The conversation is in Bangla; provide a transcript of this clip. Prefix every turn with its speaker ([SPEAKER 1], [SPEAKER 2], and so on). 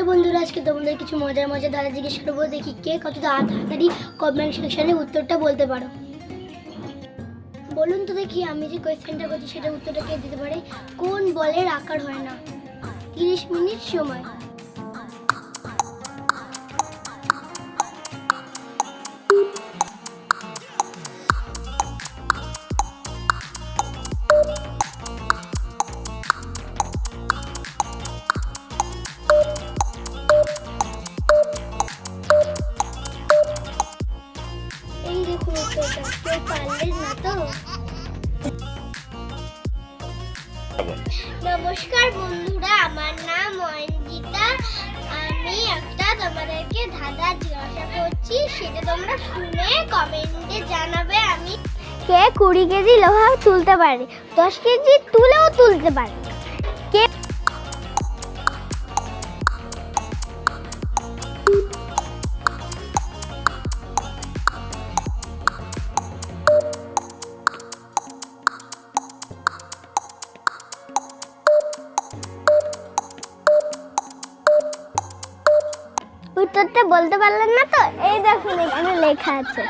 [SPEAKER 1] বন্ধুরা, আজকে তোমাদের কিছু মজার মজার ধারা জিজ্ঞেস করবো। দেখি কে কত তাড়াতাড়ি কমেন্ট সেকশনে উত্তরটা বলতে পারো। বলুন তো দেখি, আমি যে কোয়েশ্চেনটা করছি সেটা উত্তরটা কে দিতে পারে। কোন বলের আকার হয় না? 30 মিনিট সময়। এই দেখুন উত্তরটা, কেউ পারলেন না তো? নমস্কার বন্ধুরা, আমার নাম অঞ্জিতা। আমি একটা তোমাদেরকে ধাঁধা জিজ্ঞাসা করছি, সেটা তোমরা শুনে কমেন্টে জানাবে। আমি কে 20 কেজি লোহা তুলতে পারে, 10 কেজি তুলেও তুলতে পারে? কে? উত্তরটা বলতে পারলেন না তো? এই দেখুন এখানে লেখা আছে।